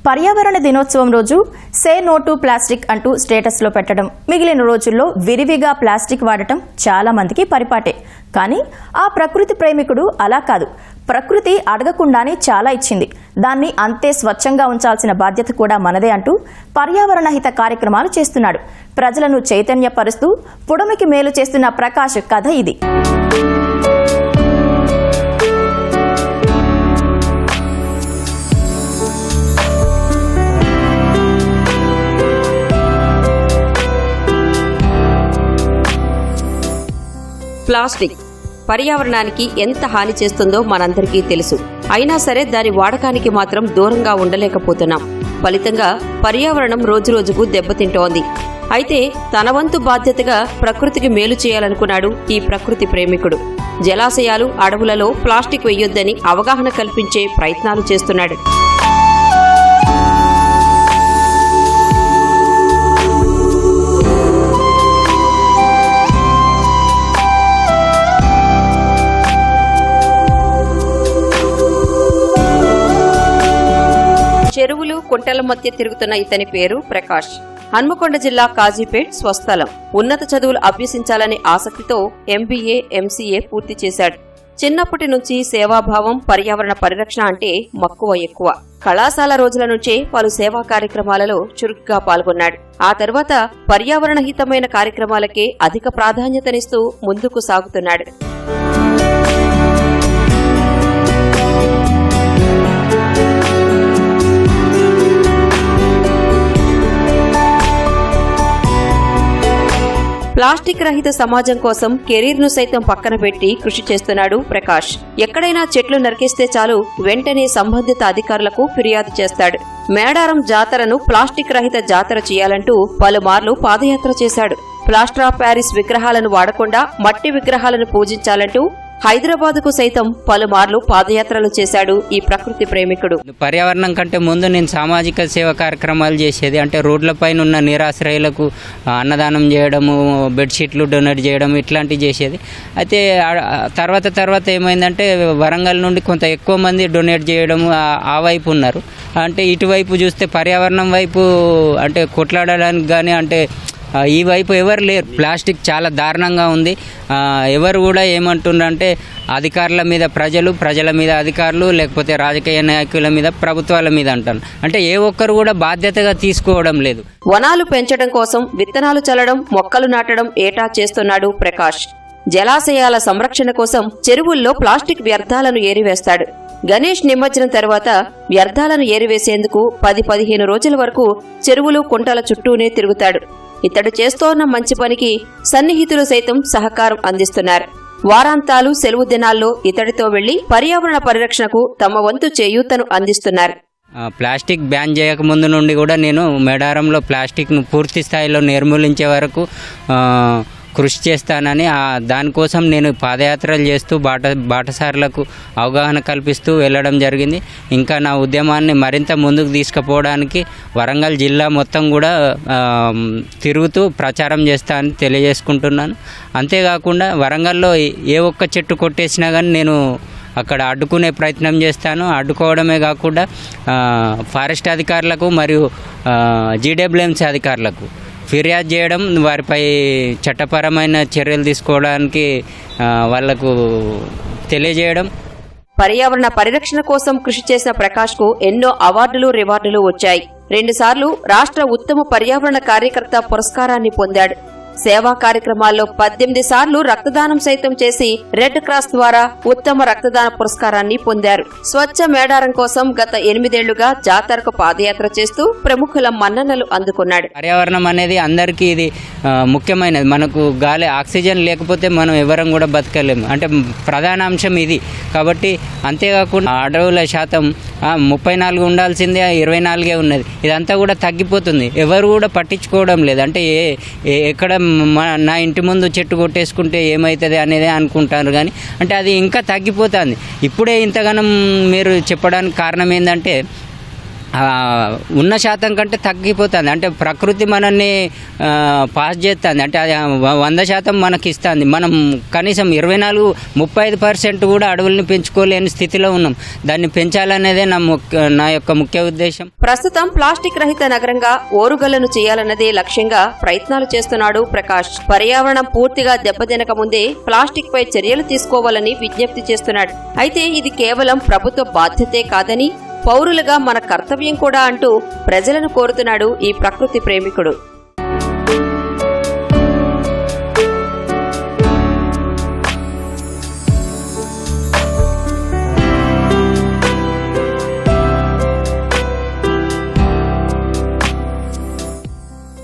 పర్యావరణ దినోత్సవం రోజు సే నో టు ప్లాస్టిక్ అంటూ స్టేటస్లో పెట్టడం, మిగిలిన రోజుల్లో విరివిగా ప్లాస్టిక్ వాడటం చాలా మందికి పరిపాటే. కానీ ఆ ప్రకృతి ప్రేమికుడు అలా కాదు. ప్రకృతి అడగకుండానే చాలా ఇచ్చింది, దాన్ని అంతే స్వచ్ఛంగా ఉంచాల్సిన బాధ్యత కూడా మనదే అంటూ పర్యావరణ హిత కార్యక్రమాలు చేస్తున్నాడు. ప్రజలను చైతన్యపరుస్తూ పుడమికి మేలు చేస్తున్న ప్రకాష్ కథ ఇది. ప్లాస్టిక్ పర్యావరణానికి ఎంత హాని చేస్తుందో మనందరికీ తెలుసు. అయినా సరే దాని వాడకానికి మాత్రం దూరంగా ఉండలేకపోతున్నాం. ఫలితంగా పర్యావరణం రోజురోజుకు దెబ్బతింటోంది. అయితే తన వంతు బాధ్యతగా ప్రకృతికి మేలు చేయాలనుకున్నాడు ఈ ప్రకృతి ప్రేమికుడు. జలాశయాలు, అడవులలో ప్లాస్టిక్ వెయ్యొద్దని అవగాహన కల్పించే ప్రయత్నాలు చేస్తున్నాడు. చెరువులు, కుంటల మధ్య తిరుగుతున్న ఇతని పేరు ప్రకాష్. హన్మకొండ జిల్లా కాజీపేట్ స్వస్థలం. ఉన్నత చదువులు అభ్యసించాలనే ఆసక్తితో MBA, MCA పూర్తి చేశాడు. చిన్నప్పటి నుంచి సేవాభావం, పర్యావరణ పరిరక్షణ అంటే మక్కువ ఎక్కువ. కళాశాల రోజుల నుంచే పలు సేవా కార్యక్రమాలలో చురుగ్గా పాల్గొన్నాడు. ఆ తర్వాత పర్యావరణ హితమైన కార్యక్రమాలకే అధిక ప్రాధాన్యతనిస్తూ ముందుకు సాగుతున్నాడు. ప్లాస్టిక్ రహిత సమాజం కోసం కెరీర్ను సైతం పక్కన పెట్టి కృషి చేస్తున్నాడు ప్రకాష్. ఎక్కడైనా చెట్లు నరికేస్తే చాలు వెంటనే సంబంధిత అధికారులకు ఫిర్యాదు చేస్తాడు. మేడారం జాతరను ప్లాస్టిక్ రహిత జాతర చేయాలంటూ పలుమార్లు పాదయాత్ర చేశాడు. ప్లాస్టర్ ఆఫ్ ప్యారిస్ విగ్రహాలను వాడకుండా మట్టి విగ్రహాలను పూజించాలంటూ హైదరాబాద్కు సైతం పలుమార్లు పాదయాత్రలు చేశాడు ఈ ప్రకృతి ప్రేమికుడు. పర్యావరణం కంటే ముందు నేను సామాజిక సేవ కార్యక్రమాలు చేసేది. అంటే రోడ్లపైన ఉన్న నిరాశ్రయులకు అన్నదానం చేయడము, బెడ్షీట్లు డొనేట్ చేయడం, ఇట్లాంటివి చేసేది. అయితే తర్వాత ఏమైందంటే వరంగల్ నుండి కొంత ఎక్కువ మంది డొనేట్ చేయడము ఆ వైపు ఉన్నారు. అంటే ఇటువైపు చూస్తే పర్యావరణం వైపు అంటే కొట్లాడడానికి కానీ అంటే ఈ వైపు ఎవరు లేరు. ప్లాస్టిక్ చాలా దారుణంగా ఉంది. ఎవరు కూడా ఏమంటున్నారంటే అధికారుల మీద ప్రజలు, ప్రజల మీద అధికారులు, లేకపోతే రాజకీయ నాయకుల మీద, ప్రభుత్వాల మీద అంటారు. అంటే ఏ ఒక్కరు కూడా బాధ్యతగా తీసుకోవడం లేదు. వనాలు పెంచడం కోసం విత్తనాలు చల్లడం, మొక్కలు నాటడం ఏటా చేస్తున్నాడు ప్రకాష్. జలాశయాల సంరక్షణ కోసం చెరువుల్లో ప్లాస్టిక్ వ్యర్థాలను ఏరివేస్తాడు. గణేష్ నిమజ్జనం తర్వాత వ్యర్థాలను ఏరివేసేందుకు 10-15 రోజుల వరకు చెరువులు, కుంటల చుట్టూనే తిరుగుతాడు. ఇతడు చేస్తోన్న మంచి పనికి సన్నిహితులు సైతం సహకారం అందిస్తున్నారు. వారాంతాలు, సెలవు దినాల్లో ఇతడితో వెళ్లి పర్యావరణ పరిరక్షణకు తమ వంతు చేయూతను అందిస్తున్నారు. ప్లాస్టిక్ బ్యాన్ చేయకముందు నుండి కూడా నేను మేడారంలో ప్లాస్టిక్ను పూర్తి స్థాయిలో నిర్మూలించే వరకు కృషి చేస్తానని దానికోసం నేను పాదయాత్రలు చేస్తూ బాటసారులకు అవగాహన కల్పిస్తూ వెళ్ళడం జరిగింది. ఇంకా నా ఉద్యమాన్ని మరింత ముందుకు తీసుకుపోవడానికి వరంగల్ జిల్లా మొత్తం కూడా తిరుగుతూ ప్రచారం చేస్తానని తెలియజేసుకుంటున్నాను. అంతేకాకుండా వరంగల్లో ఏ ఒక్క చెట్టు కొట్టేసినా కానీ నేను అక్కడ అడ్డుకునే ప్రయత్నం చేస్తాను. అడ్డుకోవడమే కాకుండా ఫారెస్ట్ అధికారులకు మరియు GWMC అధికారులకు ఫిర్యాదు చేయడం, వారిపై చట్టపరమైన చర్యలు తీసుకోవడానికి వాళ్లకు తెలియజేయడం. పర్యావరణ పరిరక్షణ కోసం కృషి చేసిన ప్రకాష్కు ఎన్నో అవార్డులు, రివార్డులు వచ్చాయి. 2 సార్లు రాష్ట్ర ఉత్తమ పర్యావరణ కార్యకర్త పురస్కారాన్ని పొందాడు. సేవా కార్యక్రమాల్లో 18 సార్లు రక్తదానం సైతం చేసి రెడ్ క్రాస్ ద్వారా ఉత్తమ రక్తదాన పురస్కారాన్ని పొందారు. స్వచ్ఛ మేడారం కోసం గత 8 ఏళ్లుగా జాతరకు పాదయాత్ర చేస్తూ ప్రముఖుల మన్ననలు అందుకున్నాడు. పర్యావరణం అనేది అందరికీ ఇది ముఖ్యమైనది. మనకు గాలి, ఆక్సిజన్ లేకపోతే మనం ఎవరం కూడా బతకలేము. అంటే ప్రధాన అంశం ఇది. కాబట్టి అంతేకాకుండా అడవుల శాతం 34 ఉండాల్సిందే 24 ఉన్నది. ఇదంతా కూడా తగ్గిపోతుంది. ఎవరు కూడా పట్టించుకోవడం లేదు. అంటే ఎక్కడ నా ఇంటి ముందు చెట్టు కొట్టేసుకుంటే ఏమవుతుంది అనేది అనుకుంటారు. కానీ అంటే అది ఇంకా తగ్గిపోతుంది. ఇప్పుడే ఇంతగానం మీరు చెప్పడానికి కారణం ఏంటంటే ఉన్న శాతం కంటే తగ్గిపోతుంది. అంటే ప్రకృతి మనల్ని పాస్ చేస్తుంది. అంటే అది 100% మనకి ఇస్తుంది. మనం కనీసం 24-35% కూడా అడవుల్ని పెంచుకోలేని స్థితిలో ఉన్నాం. దాన్ని పెంచాలనేదే నా యొక్క ముఖ్య ఉద్దేశం. ప్రస్తుతం ప్లాస్టిక్ రహిత నగరంగా ఓరుగల్లును చేయాలన్నదే లక్ష్యంగా ప్రయత్నాలు చేస్తున్నాడు ప్రకాష్. పర్యావరణం పూర్తిగా దెబ్బతినక ముందే ప్లాస్టిక్ పై చర్యలు తీసుకోవాలని విజ్ఞప్తి చేస్తున్నాడు. అయితే ఇది కేవలం ప్రభుత్వ బాధ్యతే కాదని, పౌరులుగా మన కర్తవ్యం కూడా అంటూ ప్రజలను కోరుతున్నాడు ఈ ప్రకృతి ప్రేమికుడు.